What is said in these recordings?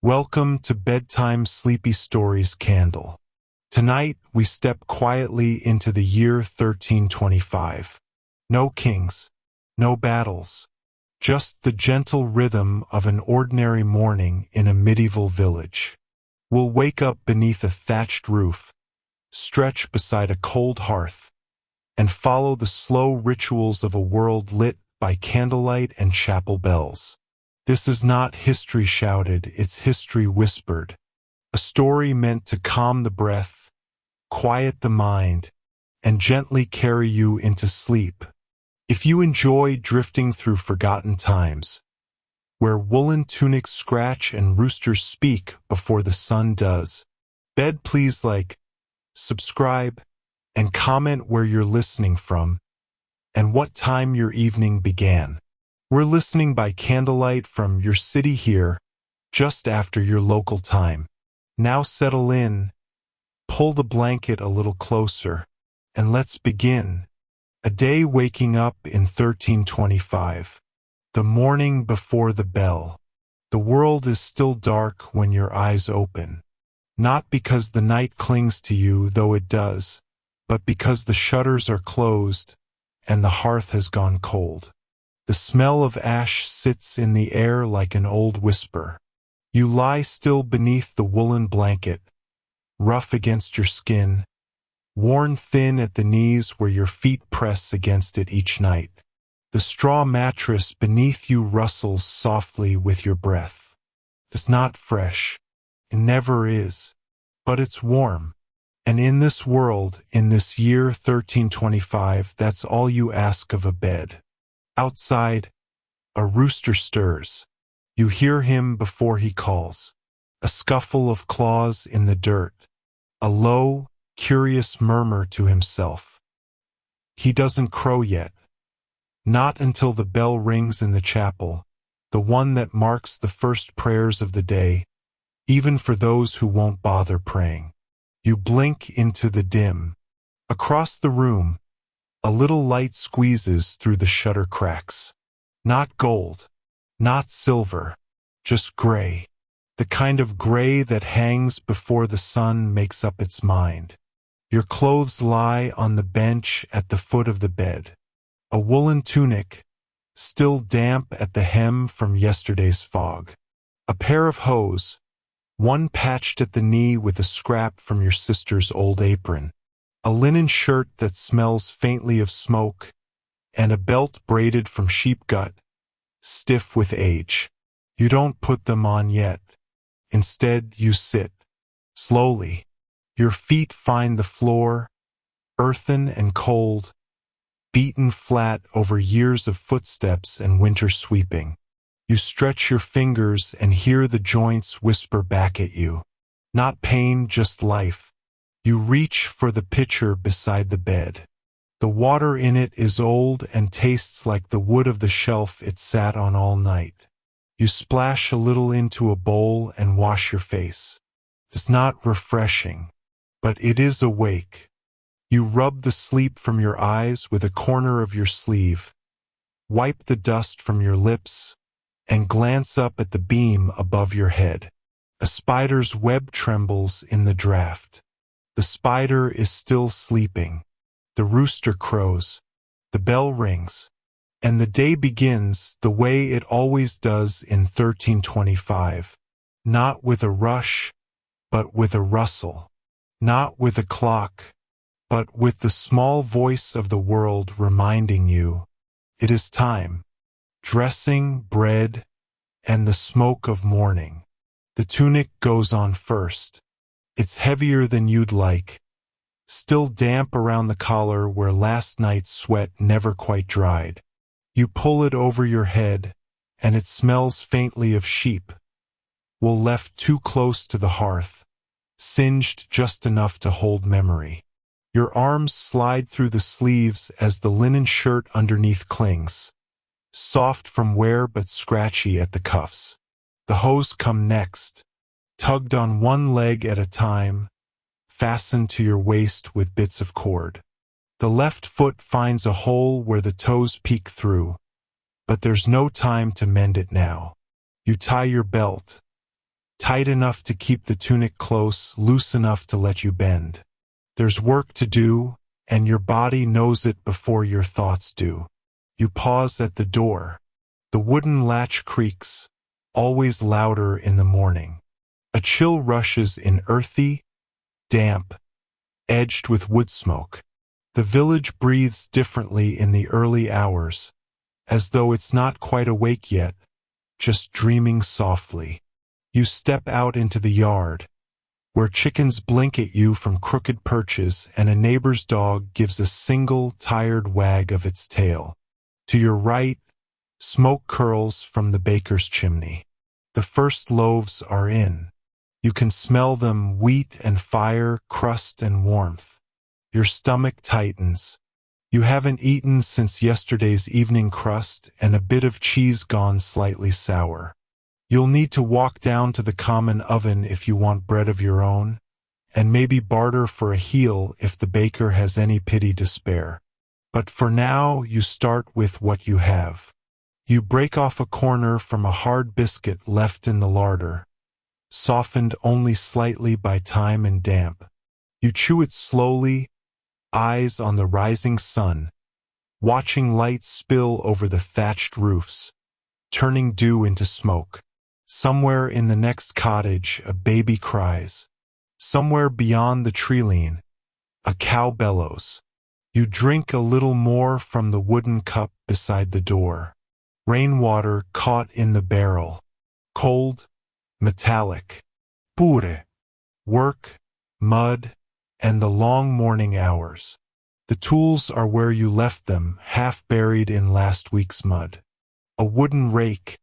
Welcome to Bedtime Sleepy Stories Candle. Tonight, we step quietly into the year 1325. No kings, no battles, just the gentle rhythm of an ordinary morning in a medieval village. We'll wake up beneath a thatched roof, stretch beside a cold hearth, and follow the slow rituals of a world lit by candlelight and chapel bells. This is not history shouted, it's history whispered. A story meant to calm the breath, quiet the mind, and gently carry you into sleep. If you enjoy drifting through forgotten times, where woolen tunics scratch and roosters speak before the sun does, please like, subscribe, and comment where you're listening from and what time your evening began. We're listening by candlelight from your city here, just after your local time. Now settle in, pull the blanket a little closer, and let's begin. A day waking up in 1325. The morning before the bell. The world is still dark when your eyes open. Not because the night clings to you, though it does, but because the shutters are closed and the hearth has gone cold. The smell of ash sits in the air like an old whisper. You lie still beneath the woolen blanket, rough against your skin, worn thin at the knees where your feet press against it each night. The straw mattress beneath you rustles softly with your breath. It's not fresh. It never is. But it's warm. And in this world, in this year 1325, that's all you ask of a bed. Outside, a rooster stirs. You hear him before he calls. A scuffle of claws in the dirt. A low, curious murmur to himself. He doesn't crow yet. Not until the bell rings in the chapel, the one that marks the first prayers of the day, even for those who won't bother praying. You blink into the dim. Across the room, a little light squeezes through the shutter cracks. Not gold, not silver, just gray. The kind of gray that hangs before the sun makes up its mind. Your clothes lie on the bench at the foot of the bed. A woolen tunic, still damp at the hem from yesterday's fog. A pair of hose, one patched at the knee with a scrap from your sister's old apron. A linen shirt that smells faintly of smoke, and a belt braided from sheep gut, stiff with age. You don't put them on yet. Instead, you sit. Slowly. Your feet find the floor, earthen and cold, beaten flat over years of footsteps and winter sweeping. You stretch your fingers and hear the joints whisper back at you. Not pain, just life. You reach for the pitcher beside the bed. The water in it is old and tastes like the wood of the shelf it sat on all night. You splash a little into a bowl and wash your face. It's not refreshing, but it is awake. You rub the sleep from your eyes with a corner of your sleeve, wipe the dust from your lips, and glance up at the beam above your head. A spider's web trembles in the draft. The spider is still sleeping. The rooster crows. The bell rings. And the day begins the way it always does in 1325. Not with a rush, but with a rustle. Not with a clock, but with the small voice of the world reminding you, it is time. Dressing, bread, and the smoke of morning. The tunic goes on first. It's heavier than you'd like, still damp around the collar where last night's sweat never quite dried. You pull it over your head, and it smells faintly of sheep, wool left too close to the hearth, singed just enough to hold memory. Your arms slide through the sleeves as the linen shirt underneath clings, soft from wear but scratchy at the cuffs. The hose come next, tugged on one leg at a time, fastened to your waist with bits of cord. The left foot finds a hole where the toes peek through, but there's no time to mend it now. You tie your belt, tight enough to keep the tunic close, loose enough to let you bend. There's work to do, and your body knows it before your thoughts do. You pause at the door. The wooden latch creaks, always louder in the morning. A chill rushes in, earthy, damp, edged with wood smoke. The village breathes differently in the early hours, as though it's not quite awake yet, just dreaming softly. You step out into the yard, where chickens blink at you from crooked perches and a neighbor's dog gives a single tired wag of its tail. To your right, smoke curls from the baker's chimney. The first loaves are in. You can smell them, wheat and fire, crust and warmth. Your stomach tightens. You haven't eaten since yesterday's evening crust and a bit of cheese gone slightly sour. You'll need to walk down to the common oven if you want bread of your own, and maybe barter for a heel if the baker has any pity to spare. But for now, you start with what you have. You break off a corner from a hard biscuit left in the larder, softened only slightly by time and damp. You chew it slowly, eyes on the rising sun, watching light spill over the thatched roofs, turning dew into smoke. Somewhere in the next cottage, a baby cries. Somewhere beyond the tree-line, a cow bellows. You drink a little more from the wooden cup beside the door. Rainwater caught in the barrel. Cold, metallic. Pure. Work, mud, and the long morning hours. The tools are where you left them, half buried in last week's mud. A wooden rake,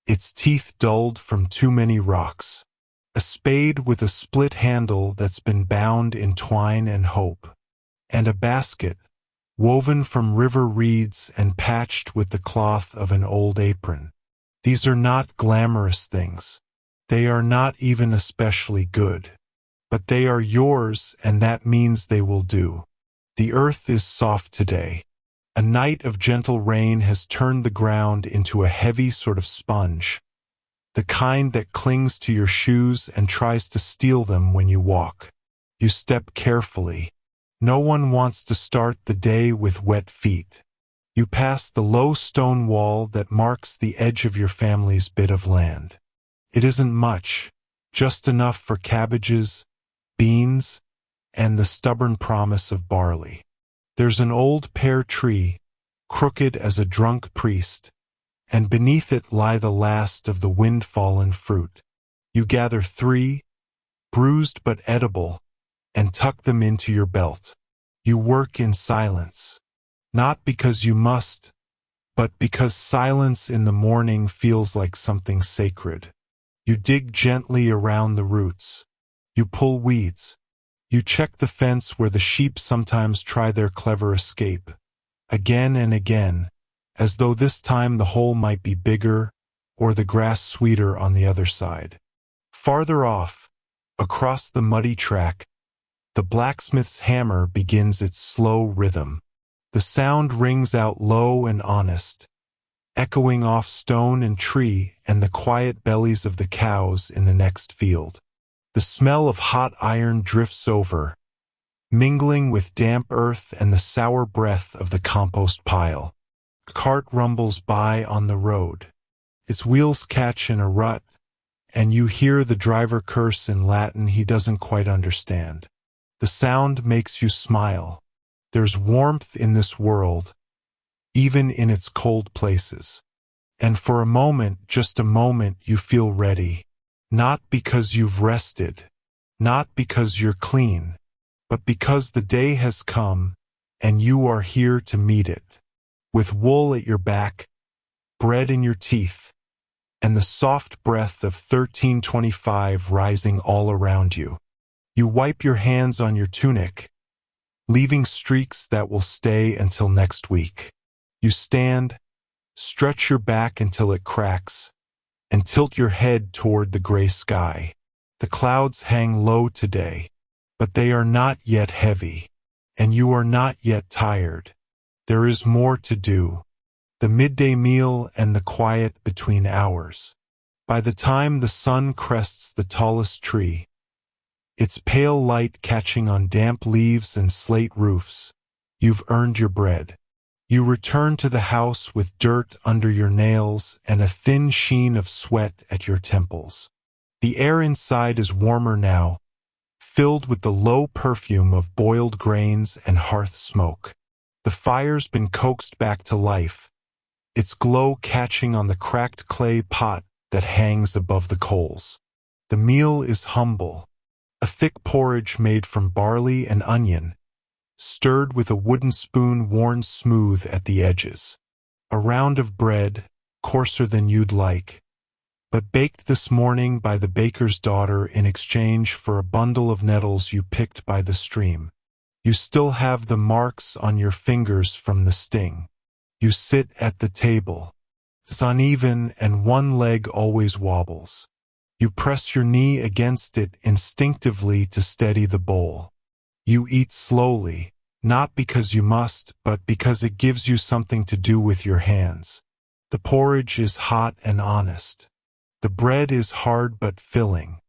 its teeth dulled from too many rocks. A spade with a split handle that's been bound in twine and hope. And a basket, woven from river reeds and patched with the cloth of an old apron. These are not glamorous things. They are not even especially good. But they are yours, and that means they will do. The earth is soft today. A night of gentle rain has turned the ground into a heavy sort of sponge, the kind that clings to your shoes and tries to steal them when you walk. You step carefully. No one wants to start the day with wet feet. You pass the low stone wall that marks the edge of your family's bit of land. It isn't much, just enough for cabbages, beans, and the stubborn promise of barley. There's an old pear tree, crooked as a drunk priest, and beneath it lie the last of the wind-fallen fruit. You gather 3, bruised but edible, and tuck them into your belt. You work in silence, not because you must, but because silence in the morning feels like something sacred. You dig gently around the roots. You pull weeds. You check the fence where the sheep sometimes try their clever escape, again and again, as though this time the hole might be bigger or the grass sweeter on the other side. Farther off, across the muddy track, the blacksmith's hammer begins its slow rhythm. The sound rings out low and honest, echoing off stone and tree and the quiet bellies of the cows in the next field. The smell of hot iron drifts over, mingling with damp earth and the sour breath of the compost pile. A cart rumbles by on the road. Its wheels catch in a rut, and you hear the driver curse in Latin he doesn't quite understand. The sound makes you smile. There's warmth in this world, even in its cold places. And for a moment, just a moment, you feel ready. Not because you've rested, not because you're clean, but because the day has come and you are here to meet it. With wool at your back, bread in your teeth, and the soft breath of 1325 rising all around you. You wipe your hands on your tunic, leaving streaks that will stay until next week. You stand, stretch your back until it cracks, and tilt your head toward the gray sky. The clouds hang low today, but they are not yet heavy, and you are not yet tired. There is more to do. The midday meal and the quiet between hours. By the time the sun crests the tallest tree, its pale light catching on damp leaves and slate roofs, you've earned your bread. You return to the house with dirt under your nails and a thin sheen of sweat at your temples. The air inside is warmer now, filled with the low perfume of boiled grains and hearth smoke. The fire's been coaxed back to life, its glow catching on the cracked clay pot that hangs above the coals. The meal is humble, a thick porridge made from barley and onion, stirred with a wooden spoon worn smooth at the edges. A round of bread, coarser than you'd like, but baked this morning by the baker's daughter in exchange for a bundle of nettles you picked by the stream. You still have the marks on your fingers from the sting. You sit at the table. It's uneven and one leg always wobbles. You press your knee against it instinctively to steady the bowl. You eat slowly, not because you must, but because it gives you something to do with your hands. The porridge is hot and honest. The bread is hard but filling.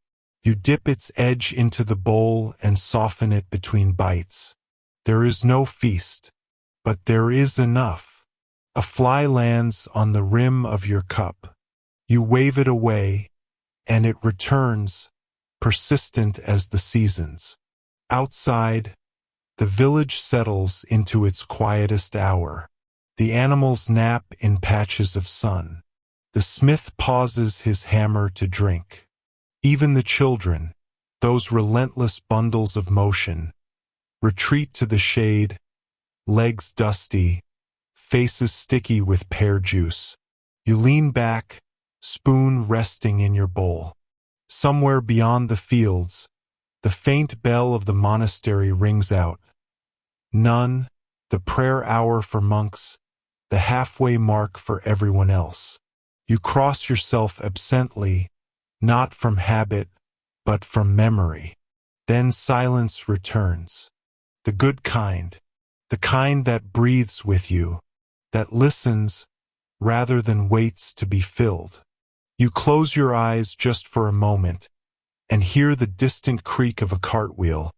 You dip its edge into the bowl and soften it between bites. There is no feast, but there is enough. A fly lands on the rim of your cup. You wave it away, and it returns, persistent as the seasons. Outside, the village settles into its quietest hour. The animals nap in patches of sun. The smith pauses his hammer to drink. Even the children, those relentless bundles of motion, retreat to the shade, legs dusty, faces sticky with pear juice. You lean back, spoon resting in your bowl. Somewhere beyond the fields, the faint bell of the monastery rings out. None, the prayer hour for monks, the halfway mark for everyone else. You cross yourself absently, not from habit, but from memory. Then silence returns. The good kind, the kind that breathes with you, that listens rather than waits to be filled. You close your eyes just for a moment and hear the distant creak of a cartwheel,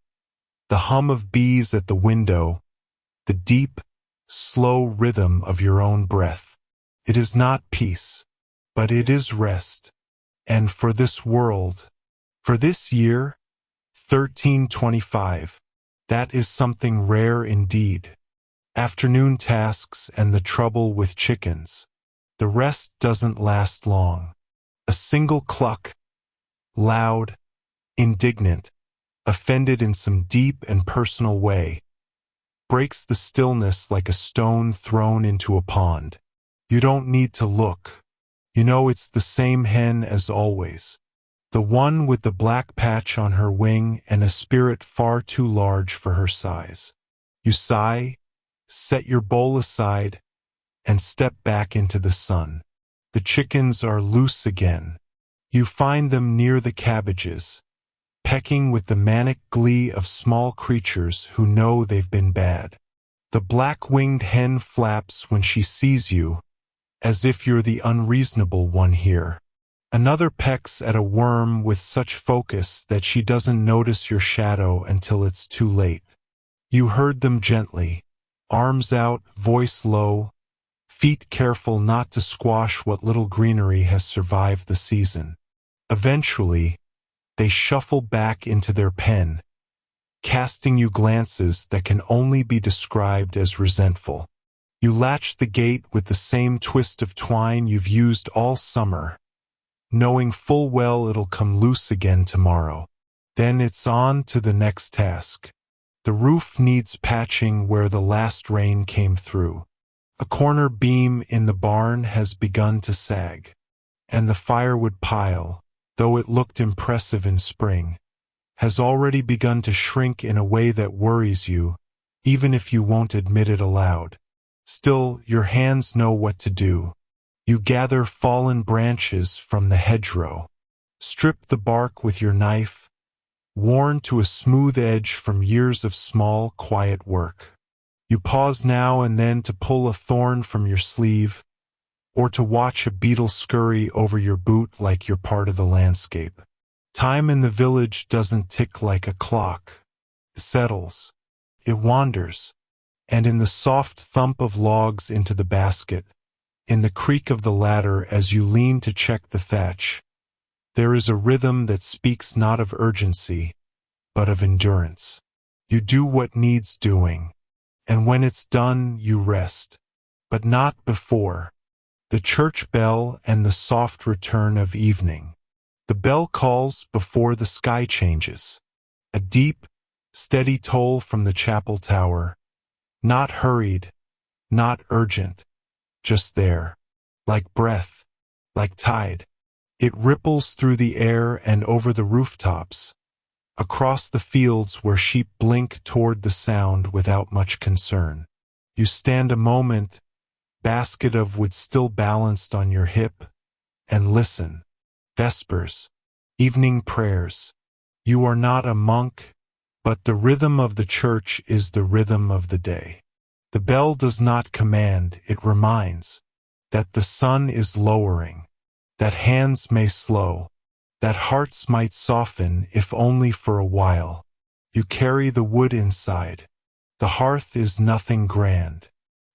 the hum of bees at the window, the deep, slow rhythm of your own breath. It is not peace, but it is rest. And for this world, for this year, 1325, that is something rare indeed. Afternoon tasks and the trouble with chickens. The rest doesn't last long. A single cluck, loud, indignant, offended in some deep and personal way, breaks the stillness like a stone thrown into a pond. You don't need to look. You know it's the same hen as always. The one with the black patch on her wing and a spirit far too large for her size. You sigh, set your bowl aside, and step back into the sun. The chickens are loose again. You find them near the cabbages, pecking with the manic glee of small creatures who know they've been bad. The black-winged hen flaps when she sees you, as if you're the unreasonable one here. Another pecks at a worm with such focus that she doesn't notice your shadow until it's too late. You herd them gently, arms out, voice low, feet careful not to squash what little greenery has survived the season. Eventually, they shuffle back into their pen, casting you glances that can only be described as resentful. You latch the gate with the same twist of twine you've used all summer, knowing full well it'll come loose again tomorrow. Then it's on to the next task. The roof needs patching where the last rain came through. A corner beam in the barn has begun to sag, and the firewood pile, though it looked impressive in spring, has already begun to shrink in a way that worries you, even if you won't admit it aloud. Still, your hands know what to do. You gather fallen branches from the hedgerow, strip the bark with your knife, worn to a smooth edge from years of small, quiet work. You pause now and then to pull a thorn from your sleeve, or to watch a beetle scurry over your boot like you're part of the landscape. Time in the village doesn't tick like a clock. It settles. It wanders. And in the soft thump of logs into the basket, in the creak of the ladder as you lean to check the thatch, there is a rhythm that speaks not of urgency, but of endurance. You do what needs doing, and when it's done, you rest. But not before. The church bell and the soft return of evening. The bell calls before the sky changes. A deep, steady toll from the chapel tower. Not hurried, not urgent, just there. Like breath, like tide. It ripples through the air and over the rooftops, across the fields where sheep blink toward the sound without much concern. You stand a moment, basket of wood still balanced on your hip, and listen. Vespers, evening prayers. You are not a monk, but the rhythm of the church is the rhythm of the day. The bell does not command, it reminds that the sun is lowering, that hands may slow, that hearts might soften if only for a while. You carry the wood inside. The hearth is nothing grand.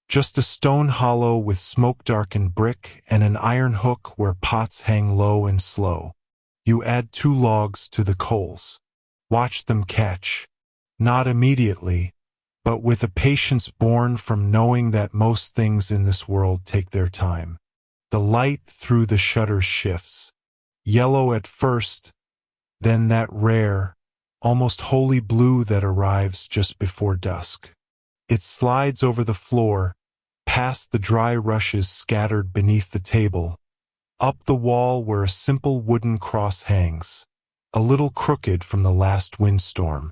Just a stone hollow with smoke-darkened brick and an iron hook where pots hang low and slow. You add 2 logs to the coals. Watch them catch. Not immediately, but with a patience born from knowing that most things in this world take their time. The light through the shutters shifts. Yellow at first, then that rare, almost holy blue that arrives just before dusk. It slides over the floor, past the dry rushes scattered beneath the table, up the wall where a simple wooden cross hangs, a little crooked from the last windstorm.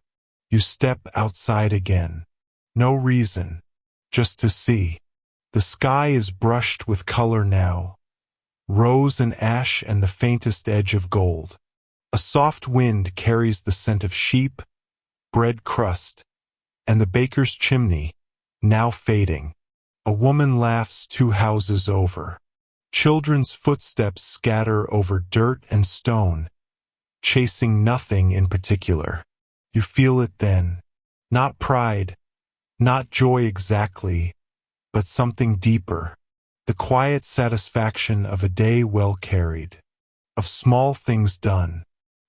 You step outside again. No reason, just to see. The sky is brushed with color now, rose and ash and the faintest edge of gold. A soft wind carries the scent of sheep, bread crust, and the baker's chimney, now fading. A woman laughs 2 houses over. Children's footsteps scatter over dirt and stone, chasing nothing in particular. You feel it then. Not pride, not joy exactly, but something deeper. The quiet satisfaction of a day well carried, of small things done,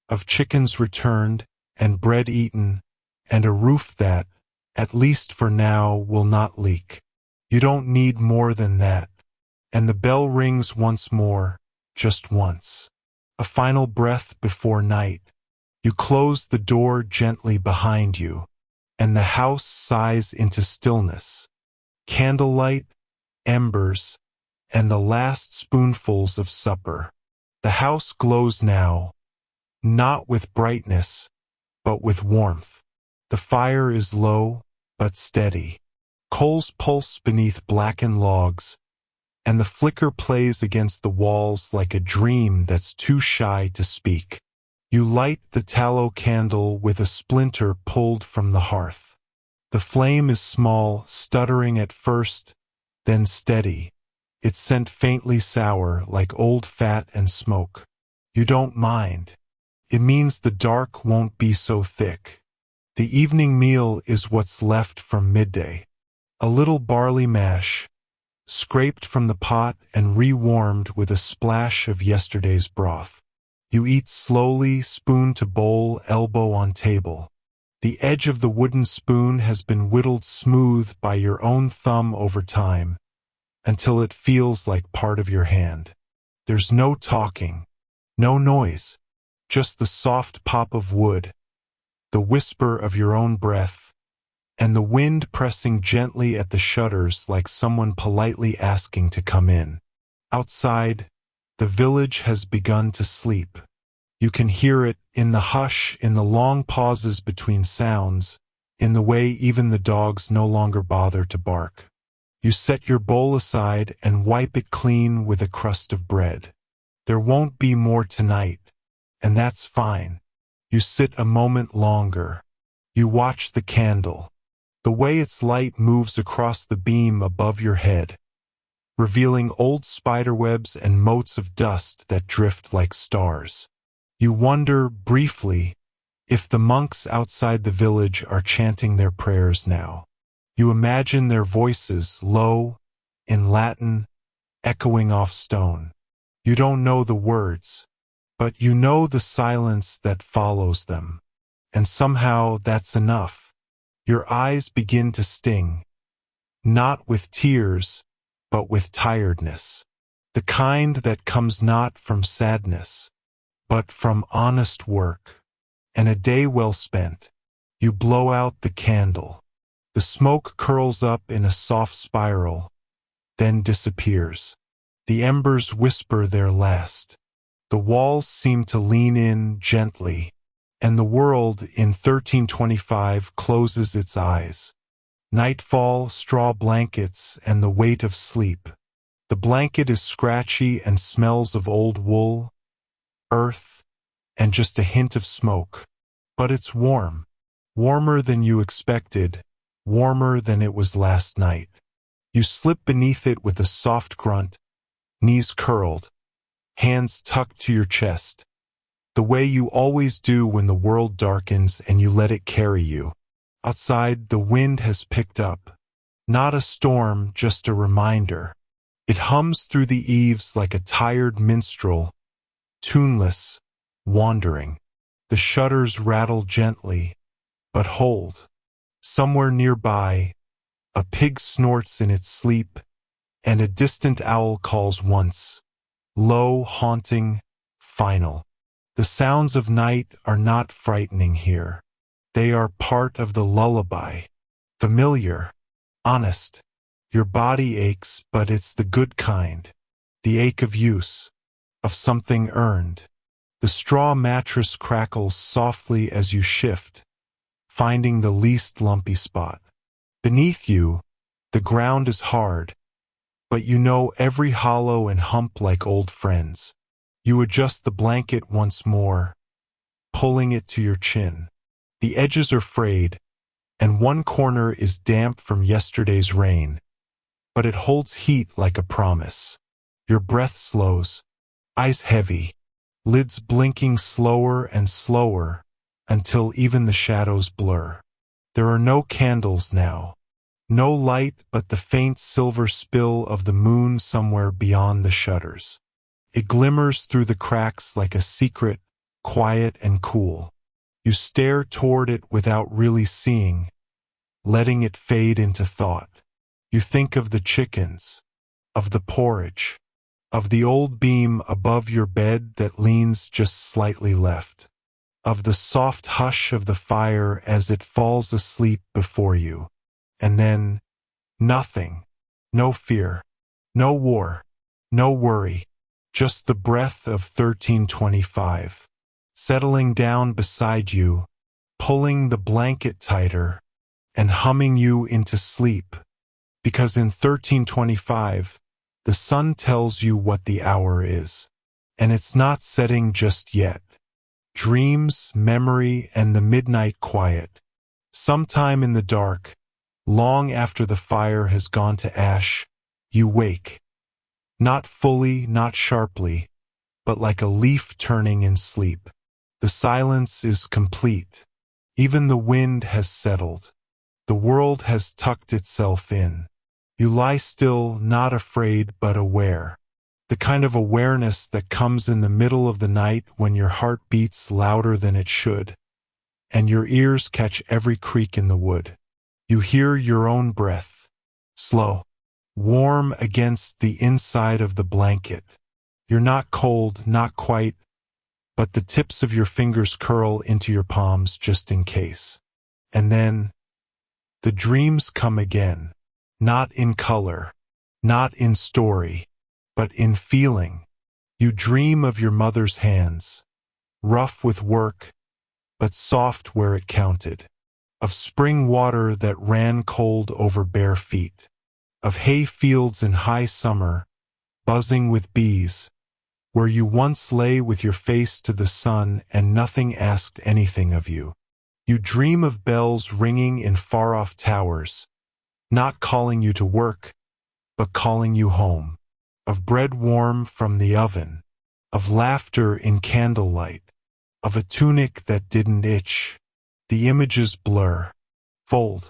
of chickens returned, and bread eaten, and a roof that, at least for now, will not leak. You don't need more than that. And the bell rings once more, just once. A final breath before night. You close the door gently behind you, and the house sighs into stillness. Candlelight, embers, and the last spoonfuls of supper. The house glows now, not with brightness, but with warmth. The fire is low, but steady. Coals pulse beneath blackened logs, and the flicker plays against the walls like a dream that's too shy to speak. You light the tallow candle with a splinter pulled from the hearth. The flame is small, stuttering at first, then steady. Its scent faintly sour, like old fat and smoke. You don't mind. It means the dark won't be so thick. The evening meal is what's left from midday. A little barley mash, scraped from the pot and rewarmed with a splash of yesterday's broth. You eat slowly, spoon to bowl, elbow on table. The edge of the wooden spoon has been whittled smooth by your own thumb over time, until it feels like part of your hand. There's no talking, no noise, just the soft pop of wood, the whisper of your own breath, and the wind pressing gently at the shutters like someone politely asking to come in. Outside, the village has begun to sleep. You can hear it in the hush, in the long pauses between sounds, in the way even the dogs no longer bother to bark. You set your bowl aside and wipe it clean with a crust of bread. There won't be more tonight, and that's fine. You sit a moment longer. You watch the candle. The way its light moves across the beam above your head. revealing old spiderwebs and motes of dust that drift like stars. You wonder, briefly, if the monks outside the village are chanting their prayers now. You imagine their voices, low, in Latin, echoing off stone. You don't know the words, but you know the silence that follows them. And somehow that's enough. Your eyes begin to sting, not with tears, but with tiredness. The kind that comes not from sadness, but from honest work. And a day well spent. You blow out the candle. The smoke curls up in a soft spiral, then disappears. The embers whisper their last. The walls seem to lean in gently, and the world in 1325 closes its eyes. Nightfall, straw blankets, and the weight of sleep. The blanket is scratchy and smells of old wool, earth, and just a hint of smoke. But it's warm. Warmer than you expected, warmer than it was last night. You slip beneath it with a soft grunt, knees curled, hands tucked to your chest, the way you always do when the world darkens and you let it carry you. Outside, the wind has picked up. Not a storm, just a reminder. It hums through the eaves like a tired minstrel, tuneless, wandering. The shutters rattle gently, but hold. Somewhere nearby, a pig snorts in its sleep, and a distant owl calls once. Low, haunting, final. The sounds of night are not frightening here. They are part of the lullaby. Familiar, honest. Your body aches, but it's the good kind. The ache of use, of something earned. The straw mattress crackles softly as you shift, finding the least lumpy spot. Beneath you, the ground is hard, but you know every hollow and hump like old friends. You adjust the blanket once more, pulling it to your chin. The edges are frayed, and one corner is damp from yesterday's rain, but it holds heat like a promise. Your breath slows, eyes heavy, lids blinking slower and slower until even the shadows blur. There are no candles now. No light but the faint silver spill of the moon somewhere beyond the shutters. It glimmers through the cracks like a secret, quiet and cool. You stare toward it without really seeing, letting it fade into thought. You think of the chickens, of the porridge, of the old beam above your bed that leans just slightly left, of the soft hush of the fire as it falls asleep before you. And then, nothing. No fear. No war. No worry. Just the breath of 1325. Settling down beside you, pulling the blanket tighter, and humming you into sleep. Because in 1325, the sun tells you what the hour is. And it's not setting just yet. Dreams, memory, and the midnight quiet. Sometime in the dark, long after the fire has gone to ash, you wake. Not fully, not sharply, but like a leaf turning in sleep. The silence is complete. Even the wind has settled. The world has tucked itself in. You lie still, not afraid, but aware. The kind of awareness that comes in the middle of the night when your heart beats louder than it should, and your ears catch every creak in the wood. You hear your own breath, slow, warm against the inside of the blanket. You're not cold, not quite, but the tips of your fingers curl into your palms just in case. And then, the dreams come again, not in color, not in story, but in feeling. You dream of your mother's hands, rough with work, but soft where it counted. Of spring water that ran cold over bare feet. Of hay fields in high summer, buzzing with bees, where you once lay with your face to the sun and nothing asked anything of you. You dream of bells ringing in far-off towers, not calling you to work, but calling you home, of bread warm from the oven, of laughter in candlelight, of a tunic that didn't itch. The images blur, fold,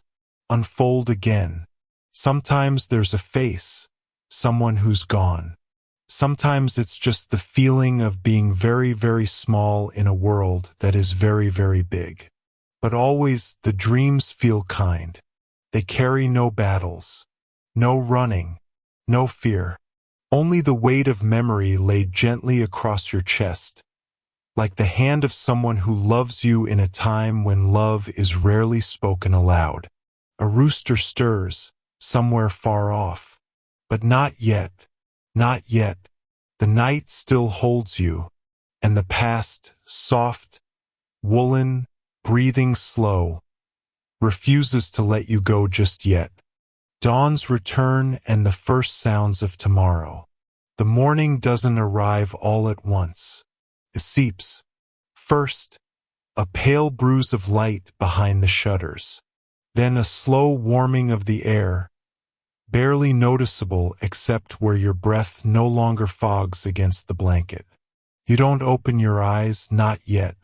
unfold again. Sometimes there's a face, someone who's gone. Sometimes it's just the feeling of being very, very small in a world that is very, very big. But always the dreams feel kind. They carry no battles, no running, no fear. Only the weight of memory laid gently across your chest, like the hand of someone who loves you in a time when love is rarely spoken aloud. A rooster stirs, somewhere far off. But not yet, not yet. The night still holds you, and the past, soft, woolen, breathing slow, refuses to let you go just yet. Dawn's return and the first sounds of tomorrow. The morning doesn't arrive all at once. It seeps. First, a pale bruise of light behind the shutters. Then a slow warming of the air, barely noticeable except where your breath no longer fogs against the blanket. You don't open your eyes, not yet.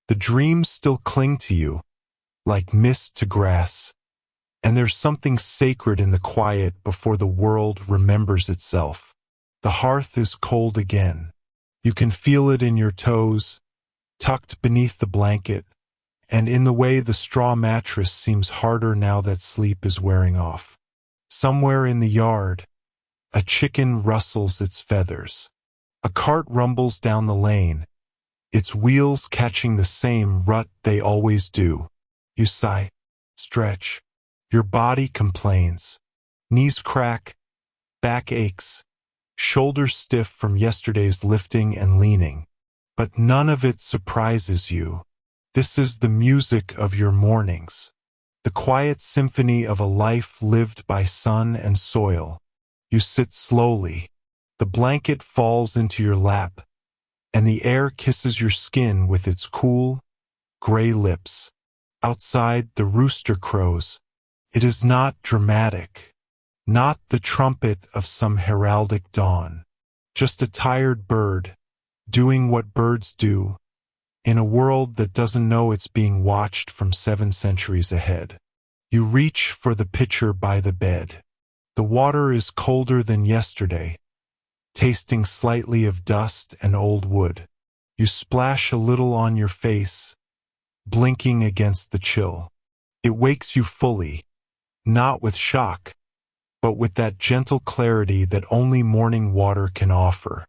The dreams still cling to you, like mist to grass, and there's something sacred in the quiet before the world remembers itself. The hearth is cold again. You can feel it in your toes, tucked beneath the blanket, and in the way the straw mattress seems harder now that sleep is wearing off. Somewhere in the yard, a chicken rustles its feathers. A cart rumbles down the lane, its wheels catching the same rut they always do. You sigh, stretch. Your body complains. Knees crack, back aches, shoulders stiff from yesterday's lifting and leaning. But none of it surprises you. This is the music of your mornings, the quiet symphony of a life lived by sun and soil. You sit slowly. The blanket falls into your lap, and the air kisses your skin with its cool, gray lips. Outside, the rooster crows. It is not dramatic, not the trumpet of some heraldic dawn, just a tired bird, doing what birds do, in a world that doesn't know it's being watched from 7 centuries ahead. You reach for the pitcher by the bed. The water is colder than yesterday, tasting slightly of dust and old wood. You splash a little on your face, blinking against the chill. It wakes you fully, not with shock, but with that gentle clarity that only morning water can offer.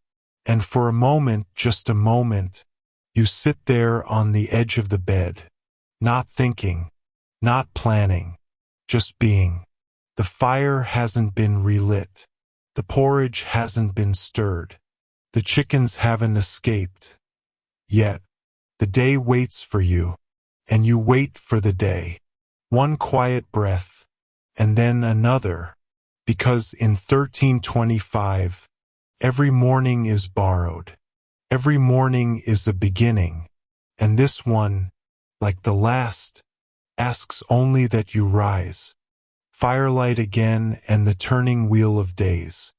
And for a moment, just a moment, you sit there on the edge of the bed, not thinking, not planning, just being. The fire hasn't been relit. The porridge hasn't been stirred. The chickens haven't escaped. Yet, the day waits for you, and you wait for the day. One quiet breath, and then another, because in 1325, every morning is borrowed. Every morning is a beginning, and this one, like the last, asks only that you rise. Firelight again and the turning wheel of days.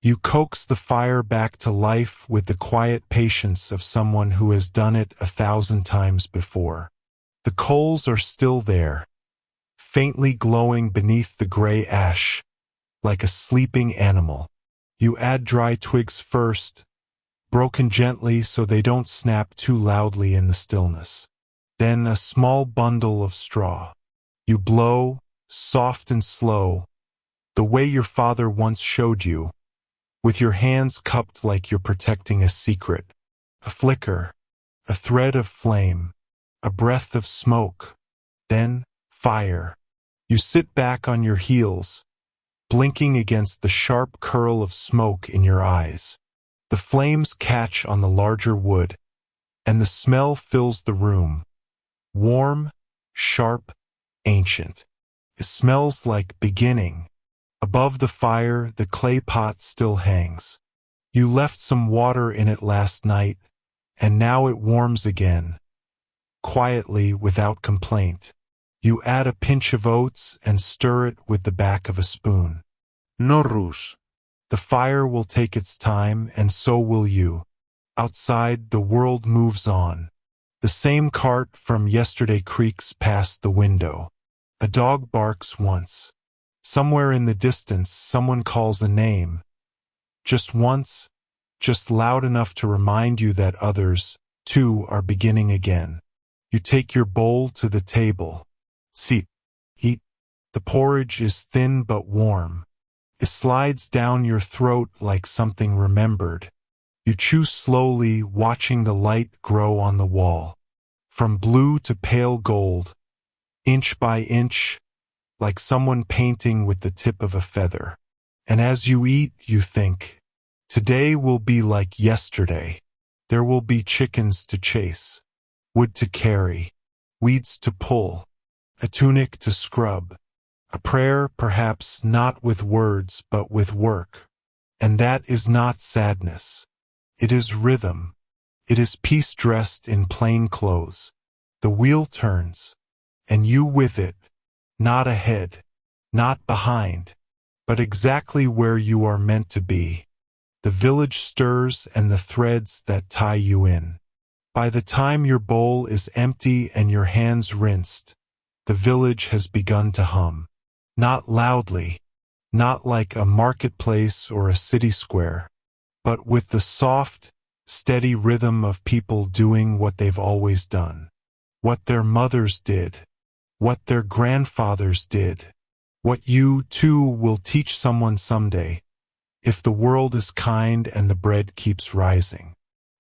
You coax the fire back to life with the quiet patience of someone who has done it 1,000 times before. The coals are still there, faintly glowing beneath the gray ash, like a sleeping animal. You add dry twigs first, broken gently so they don't snap too loudly in the stillness. Then a small bundle of straw. You blow, soft and slow, the way your father once showed you, with your hands cupped like you're protecting a secret. A flicker, a thread of flame, a breath of smoke, then fire. You sit back on your heels, blinking against the sharp curl of smoke in your eyes. The flames catch on the larger wood, and the smell fills the room. Warm, sharp, ancient. It smells like beginning. Above the fire, the clay pot still hangs. You left some water in it last night, and now it warms again. Quietly, without complaint. You add a pinch of oats and stir it with the back of a spoon. No rush. The fire will take its time, and so will you. Outside, the world moves on. The same cart from yesterday creaks past the window. A dog barks once. Somewhere in the distance, someone calls a name. Just once, just loud enough to remind you that others, too, are beginning again. You take your bowl to the table. Sit. Eat. The porridge is thin but warm. It slides down your throat like something remembered. You chew slowly, watching the light grow on the wall. From blue to pale gold, inch by inch, like someone painting with the tip of a feather. And as you eat, you think, today will be like yesterday. There will be chickens to chase, wood to carry, weeds to pull, a tunic to scrub, a prayer perhaps not with words but with work. And that is not sadness. It is rhythm. It is peace dressed in plain clothes. The wheel turns, and you with it, not ahead, not behind, but exactly where you are meant to be. The village stirs and the threads that tie you in. By the time your bowl is empty and your hands rinsed, the village has begun to hum. Not loudly, not like a marketplace or a city square, but with the soft, steady rhythm of people doing what they've always done. What their mothers did, what their grandfathers did, what you, too, will teach someone someday, if the world is kind and the bread keeps rising.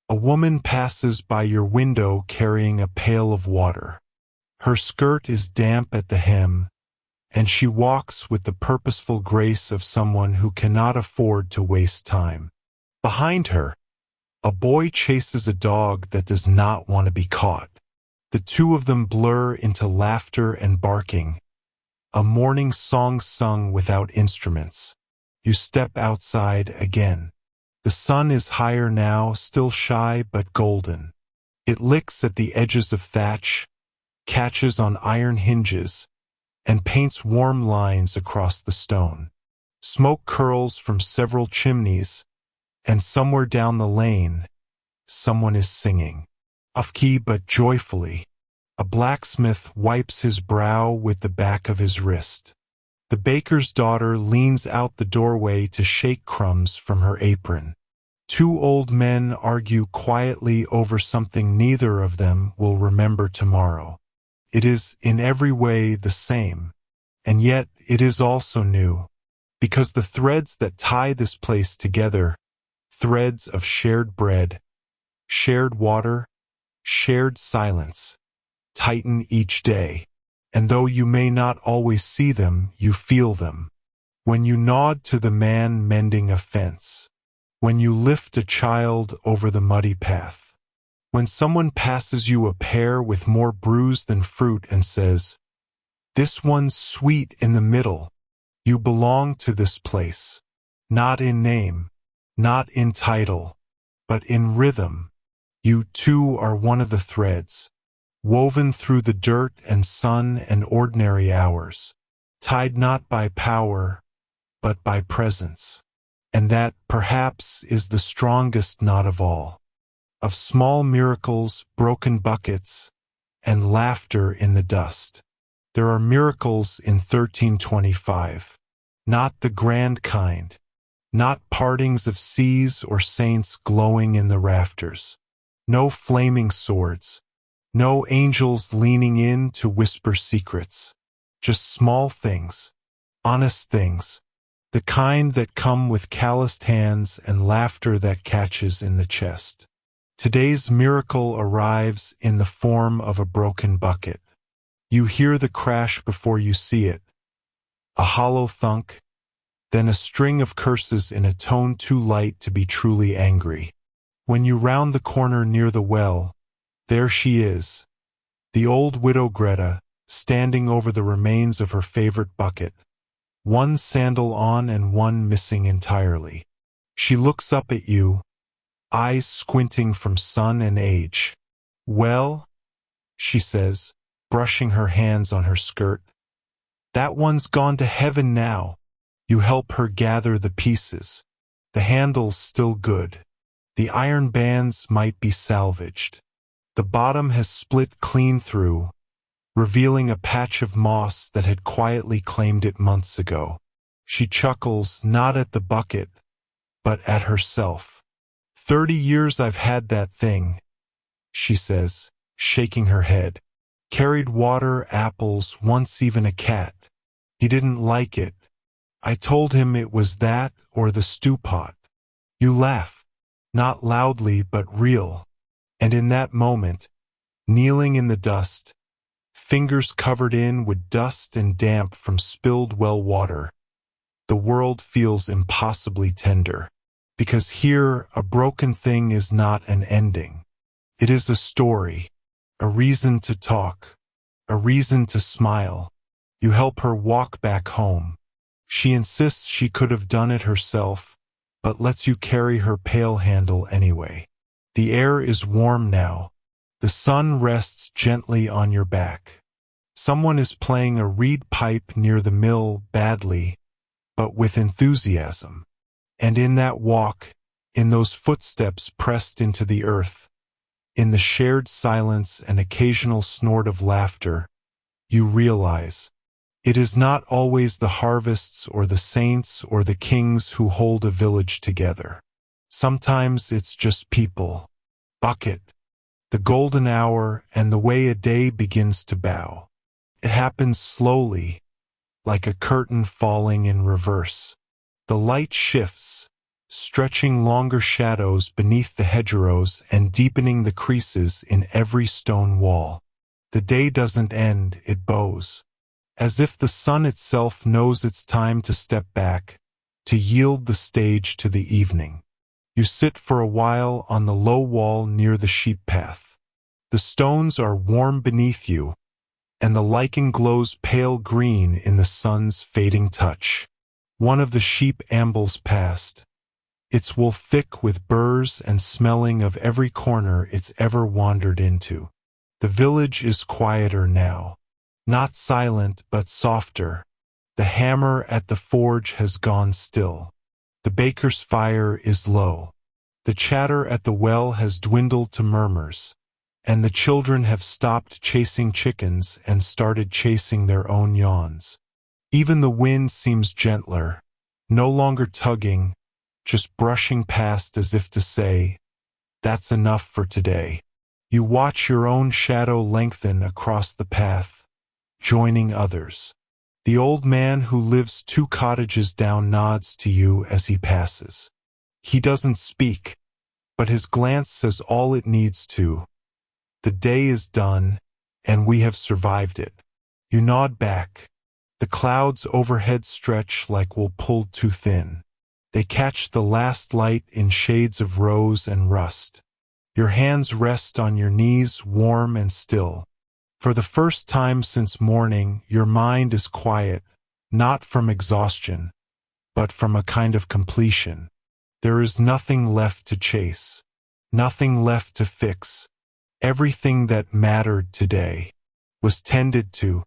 A woman passes by your window carrying a pail of water. Her skirt is damp at the hem, and she walks with the purposeful grace of someone who cannot afford to waste time. Behind her, a boy chases a dog that does not want to be caught. The two of them blur into laughter and barking, a morning song sung without instruments. You step outside again. The sun is higher now, still shy but golden. It licks at the edges of thatch, catches on iron hinges, and paints warm lines across the stone. Smoke curls from several chimneys, and somewhere down the lane, someone is singing. Off-key but joyfully. A blacksmith wipes his brow with the back of his wrist. The baker's daughter leans out the doorway to shake crumbs from her apron. Two old men argue quietly over something neither of them will remember tomorrow. It is in every way the same, and yet it is also new, because the threads that tie this place together, threads of shared bread, shared water, shared silence, tighten each day. And though you may not always see them, you feel them. When you nod to the man mending a fence, when you lift a child over the muddy path, when someone passes you a pear with more bruise than fruit and says, "This one's sweet in the middle," you belong to this place, not in name, not in title, but in rhythm. You too are one of the threads, woven through the dirt and sun and ordinary hours, tied not by power, but by presence. And that, perhaps, is the strongest knot of all. Of small miracles, broken buckets, and laughter in the dust. There are miracles in 1325, not the grand kind, not partings of seas or saints glowing in the rafters. No flaming swords, no angels leaning in to whisper secrets. Just small things, honest things, the kind that come with calloused hands and laughter that catches in the chest. Today's miracle arrives in the form of a broken bucket. You hear the crash before you see it, a hollow thunk, then a string of curses in a tone too light to be truly angry. When you round the corner near the well, there she is, the old widow Greta, standing over the remains of her favorite bucket, one sandal on and one missing entirely. She looks up at you, eyes squinting from sun and age. "Well," she says, brushing her hands on her skirt, "that one's gone to heaven now. You help her gather the pieces. The handle's still good. The iron bands might be salvaged. The bottom has split clean through, revealing a patch of moss that had quietly claimed it months ago. She chuckles not at the bucket, but at herself. 30 years I've had that thing, she says, shaking her head. Carried water, apples, once even a cat. He didn't like it. I told him it was that or the stew pot. You laugh, not loudly but real. And in that moment, kneeling in the dust, fingers covered in with dust and damp from spilled well water, the world feels impossibly tender. Because here, a broken thing is not an ending. It is a story, a reason to talk, a reason to smile. You help her walk back home. She insists she could have done it herself, but lets you carry her pail handle anyway. The air is warm now. The sun rests gently on your back. Someone is playing a reed pipe near the mill badly, but with enthusiasm. And in that walk, in those footsteps pressed into the earth, in the shared silence and occasional snort of laughter, you realize it is not always the harvests or the saints or the kings who hold a village together. Sometimes it's just people. Bucket, the golden hour, and the way a day begins to bow. It happens slowly, like a curtain falling in reverse. The light shifts, stretching longer shadows beneath the hedgerows and deepening the creases in every stone wall. The day doesn't end, it bows. As if the sun itself knows it's time to step back, to yield the stage to the evening. You sit for a while on the low wall near the sheep path. The stones are warm beneath you, and the lichen glows pale green in the sun's fading touch. One of the sheep ambles past, its wool thick with burrs and smelling of every corner it's ever wandered into. The village is quieter now. Not silent, but softer. The hammer at the forge has gone still. The baker's fire is low. The chatter at the well has dwindled to murmurs, and the children have stopped chasing chickens and started chasing their own yawns. Even the wind seems gentler, no longer tugging, just brushing past as if to say, "That's enough for today." You watch your own shadow lengthen across the path, joining others. The old man who lives 2 cottages down nods to you as he passes. He doesn't speak, but his glance says all it needs to. The day is done, and we have survived it. You nod back. The clouds overhead stretch like wool pulled too thin. They catch the last light in shades of rose and rust. Your hands rest on your knees, warm and still. For the first time since morning, your mind is quiet, not from exhaustion, but from a kind of completion. There is nothing left to chase, nothing left to fix. Everything that mattered today was tended to.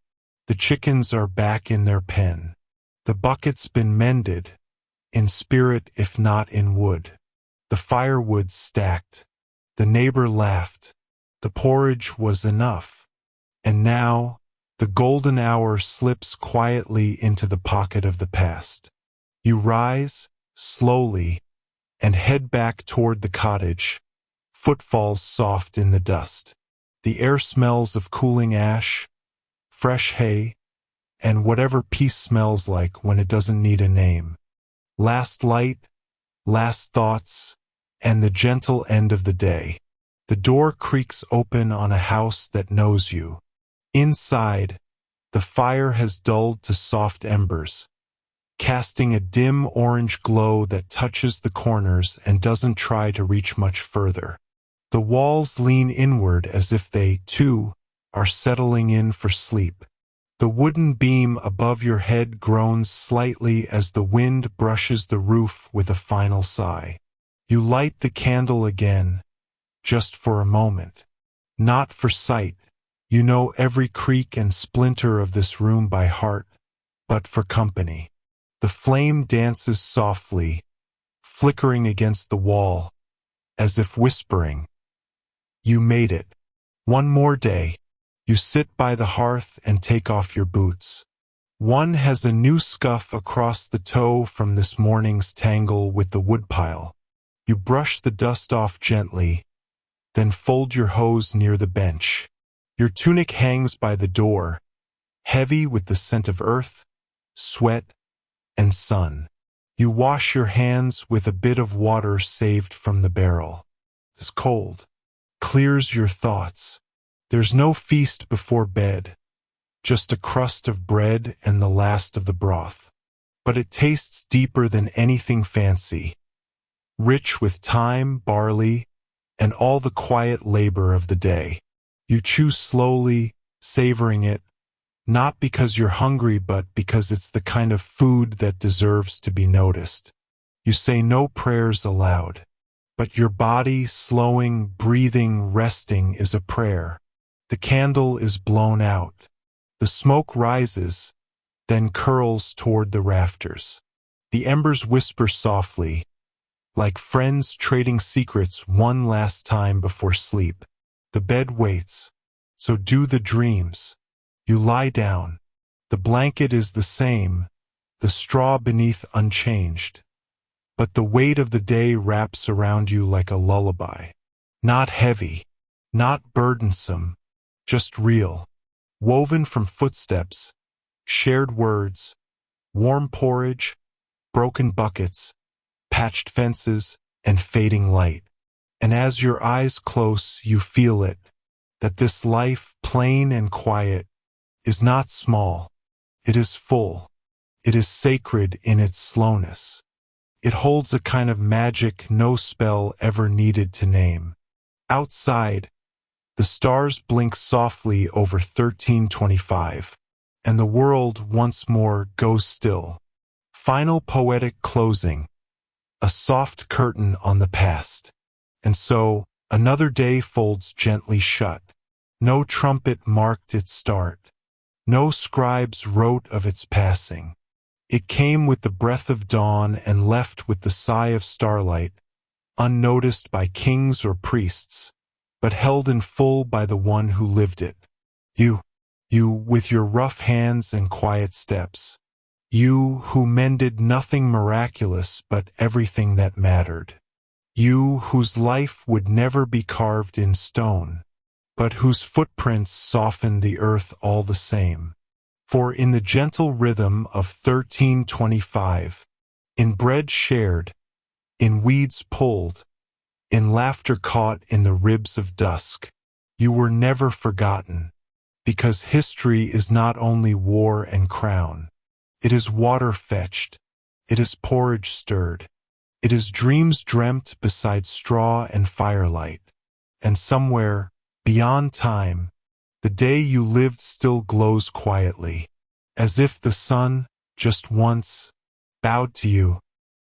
The chickens are back in their pen. The bucket's been mended, in spirit if not in wood. The firewood's stacked. The neighbor laughed. The porridge was enough. And now, the golden hour slips quietly into the pocket of the past. You rise, slowly, and head back toward the cottage, footfalls soft in the dust. The air smells of cooling ash, fresh hay, and whatever peace smells like when it doesn't need a name. Last light, last thoughts, and the gentle end of the day. The door creaks open on a house that knows you. Inside, the fire has dulled to soft embers, casting a dim orange glow that touches the corners and doesn't try to reach much further. The walls lean inward as if they, too, are settling in for sleep. The wooden beam above your head groans slightly as the wind brushes the roof with a final sigh. You light the candle again, just for a moment. Not for sight. You know every creak and splinter of this room by heart, but for company. The flame dances softly, flickering against the wall, as if whispering, "You made it." One more day. You sit by the hearth and take off your boots. One has a new scuff across the toe from this morning's tangle with the woodpile. You brush the dust off gently, then fold your hose near the bench. Your tunic hangs by the door, heavy with the scent of earth, sweat, and sun. You wash your hands with a bit of water saved from the barrel. It's cold. Clears your thoughts. There's no feast before bed, just a crust of bread and the last of the broth. But it tastes deeper than anything fancy, rich with thyme, barley, and all the quiet labor of the day. You chew slowly, savoring it, not because you're hungry but because it's the kind of food that deserves to be noticed. You say no prayers aloud, but your body, slowing, breathing, resting, is a prayer. The candle is blown out. The smoke rises, then curls toward the rafters. The embers whisper softly, like friends trading secrets one last time before sleep. The bed waits, so do the dreams. You lie down. The blanket is the same, the straw beneath unchanged. But the weight of the day wraps around you like a lullaby. Not heavy, not burdensome, just real. Woven from footsteps, shared words, warm porridge, broken buckets, patched fences, and fading light. And as your eyes close, you feel it, that this life, plain and quiet, is not small. It is full. It is sacred in its slowness. It holds a kind of magic no spell ever needed to name. Outside, the stars blink softly over 1325, and the world once more goes still. Final poetic closing, a soft curtain on the past. And so, another day folds gently shut. No trumpet marked its start. No scribes wrote of its passing. It came with the breath of dawn and left with the sigh of starlight, unnoticed by kings or priests, but held in full by the one who lived it. You with your rough hands and quiet steps. You who mended nothing miraculous but everything that mattered. You whose life would never be carved in stone, but whose footprints softened the earth all the same. For in the gentle rhythm of 1325, in bread shared, in weeds pulled, in laughter caught in the ribs of dusk, you were never forgotten, because history is not only war and crown. It is water fetched, it is porridge stirred, it is dreams dreamt beside straw and firelight, and somewhere, beyond time, the day you lived still glows quietly, as if the sun, just once, bowed to you,